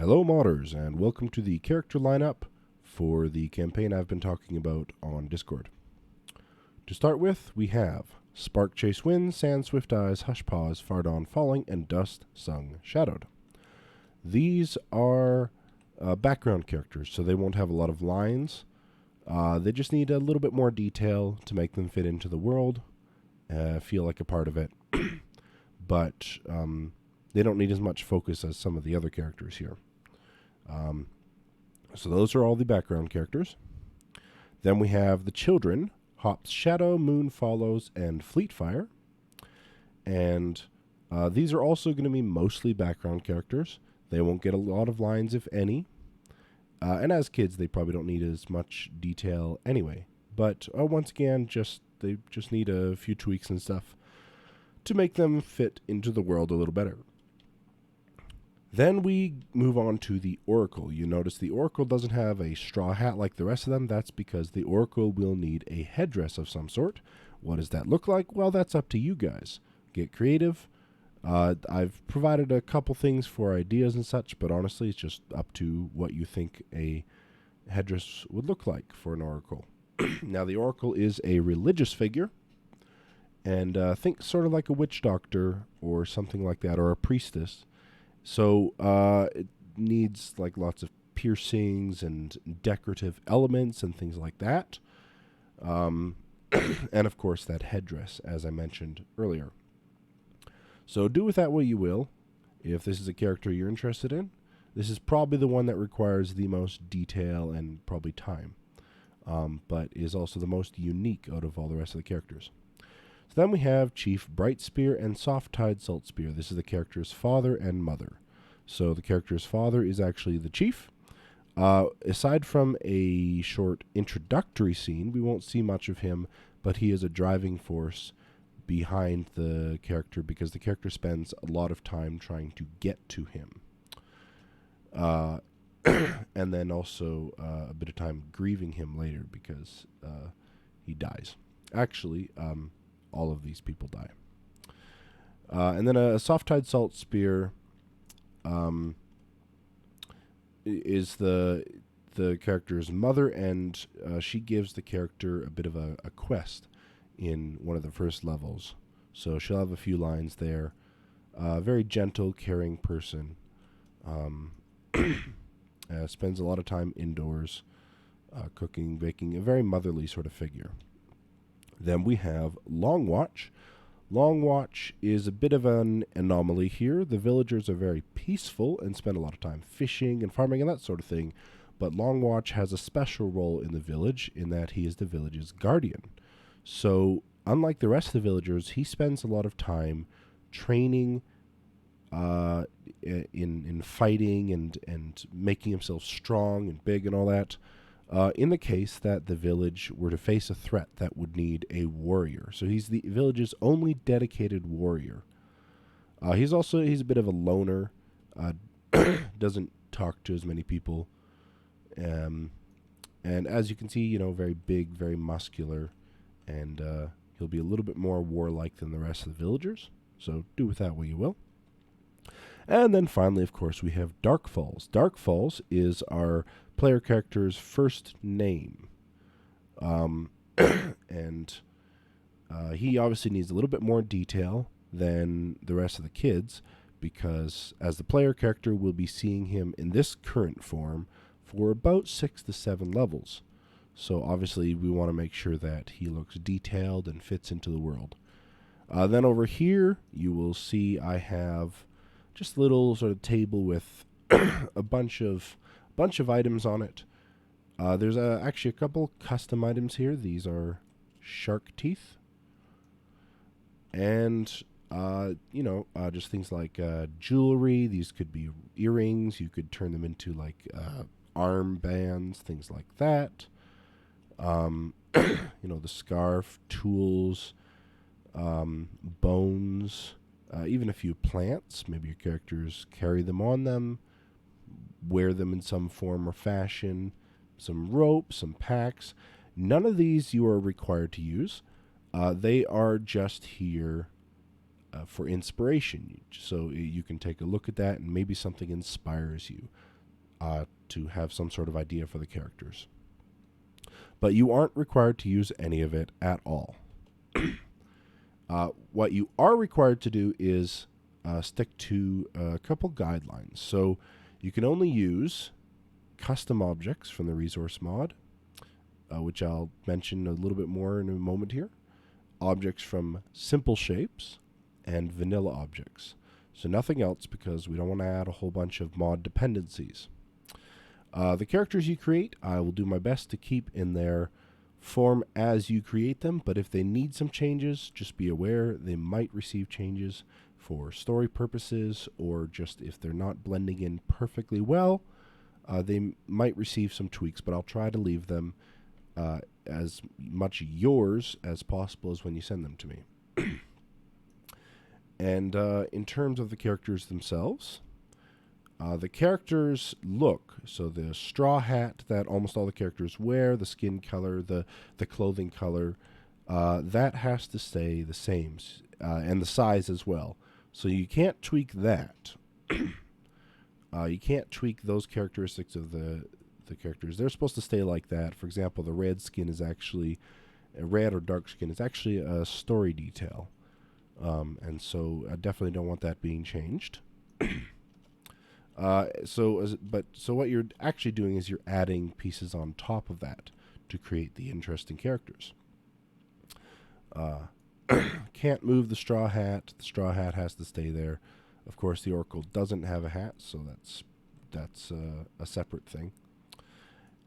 Hello modders, and welcome to the character lineup for the campaign I've been talking about on Discord. To start with, we have Spark Chase Wind, Sand Swift Eyes, Hush Paws, Fardon Falling, and Dust Sung Shadowed. These are background characters, so they won't have a lot of lines. They just need a little bit more detail to make them fit into the world, feel like a part of it. But they don't need as much focus as some of the other characters here. So those are all the background characters. Then we have the children, Hop's Shadow, Moon Follows, and Fleetfire. And these are also going to be mostly background characters. They won't get a lot of lines, if any. And as kids, they probably don't need as much detail anyway. But once again, they just need a few tweaks and stuff to make them fit into the world a little better. Then we move on to the Oracle. You notice the Oracle doesn't have a straw hat like the rest of them. That's because the Oracle will need a headdress of some sort. What does that look like? Well, that's up to you guys. Get creative. I've provided a couple things for ideas and such, but honestly, it's just up to what you think a headdress would look like for an Oracle. Now, the Oracle is a religious figure, and think sort of like a witch doctor or something like that, or a priestess. So it needs like lots of piercings and decorative elements and things like that. And of course that headdress, as I mentioned earlier. So do with that what you will. If this is a character you're interested in, this is probably the one that requires the most detail and probably time. But is also the most unique out of all the rest of the characters. So then we have Chief Brightspear and Soft-Tide Saltspear. This is the character's father and mother. So the character's father is actually the chief. Aside from a short introductory scene, we won't see much of him, but he is a driving force behind the character because the character spends a lot of time trying to get to him. And then also a bit of time grieving him later because he dies. Actually, all of these people die. And then a Soft-Tide Saltspear is the character's mother, and she gives the character a bit of a quest in one of the first levels. So she'll have a few lines there. Very gentle, caring person. Spends a lot of time indoors, cooking, baking, a very motherly sort of figure. Then we have Longwatch. Longwatch is a bit of an anomaly here. The villagers are very peaceful and spend a lot of time fishing and farming and that sort of thing. But Longwatch has a special role in the village in that he is the village's guardian. So, unlike the rest of the villagers, he spends a lot of time training in fighting and making himself strong and big and all that. In the case that the village were to face a threat that would need a warrior. So he's the village's only dedicated warrior. He's a bit of a loner. Doesn't talk to as many people. And as you can see, very big, very muscular. And he'll be a little bit more warlike than the rest of the villagers. So do with that what you will. And then finally, of course, we have Darkfalls. Darkfalls is our player character's first name. And he obviously needs a little bit more detail than the rest of the kids, because as the player character, we'll be seeing him in this current form for about 6 to 7 levels. So obviously we want to make sure that he looks detailed and fits into the world. Then over here, you will see I have just a little sort of table with a bunch of items on it. There's actually a couple custom items here. These are shark teeth. And, just things like jewelry. These could be earrings. You could turn them into like arm bands, things like that. The scarf, tools, bones, even a few plants. Maybe your characters carry them on them, wear them in some form or fashion, some rope, some packs. None of these you are required to use. They are just here for inspiration. So you can take a look at that and maybe something inspires you. to have some sort of idea for the characters. But you aren't required to use any of it at all. What you are required to do is stick to a couple guidelines. So you can only use custom objects from the resource mod, which I'll mention a little bit more in a moment here. Objects from simple shapes and vanilla objects. So nothing else, because we don't want to add a whole bunch of mod dependencies. The characters you create, I will do my best to keep in their form as you create them, but if they need some changes, just be aware they might receive changes for story purposes, or just if they're not blending in perfectly well, they might receive some tweaks, but I'll try to leave them as much yours as possible as when you send them to me. And in terms of the characters themselves, the characters look, so the straw hat that almost all the characters wear, the skin color, the clothing color, that has to stay the same, and the size as well. So you can't tweak that. You can't tweak those characteristics of the characters. They're supposed to stay like that. For example, the red skin is actually, red or dark skin is actually a story detail. And so I definitely don't want that being changed. So what you're actually doing is you're adding pieces on top of that to create the interesting characters. Can't move the straw hat. The straw hat has to stay there. Of course, the Oracle doesn't have a hat, so that's a separate thing.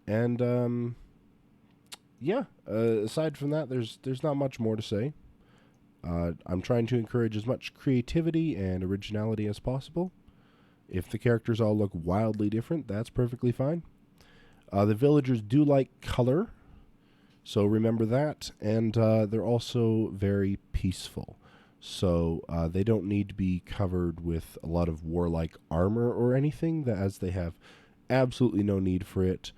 And aside from that, there's not much more to say. I'm trying to encourage as much creativity and originality as possible. If the characters all look wildly different, that's perfectly fine. The villagers do like color, so remember that. And they're also very peaceful. So they don't need to be covered with a lot of warlike armor or anything, as they have absolutely no need for it.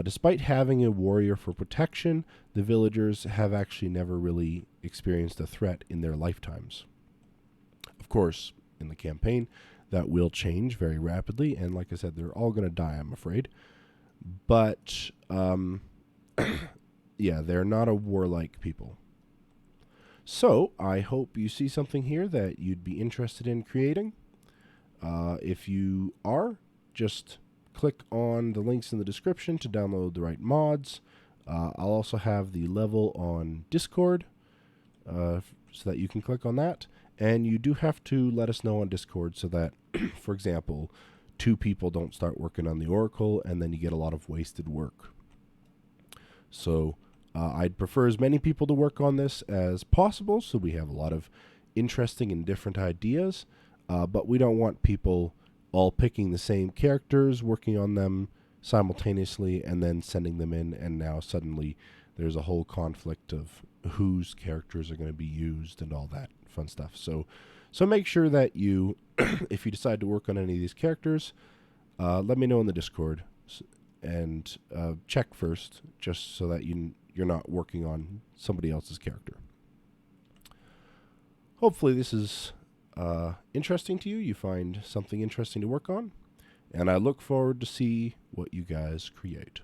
Despite having a warrior for protection, the villagers have actually never really experienced a threat in their lifetimes. Of course, in the campaign, that will change very rapidly, and like I said, they're all going to die, I'm afraid. But, yeah, they're not a warlike people. So, I hope you see something here that you'd be interested in creating. If you are, just click on the links in the description to download the right mods. I'll also have the level on Discord, so that you can click on that. And you do have to let us know on Discord so that, for example, 2 people don't start working on the Oracle, and then you get a lot of wasted work. So I'd prefer as many people to work on this as possible, so we have a lot of interesting and different ideas. But we don't want people all picking the same characters, working on them simultaneously, and then sending them in, and now suddenly there's a whole conflict of whose characters are going to be used and all that fun stuff. So make sure that you, if you decide to work on any of these characters, let me know in the Discord, and check first, just so that you're not working on somebody else's character. Hopefully this is interesting to you. You find something interesting to work on, and I look forward to see what you guys create.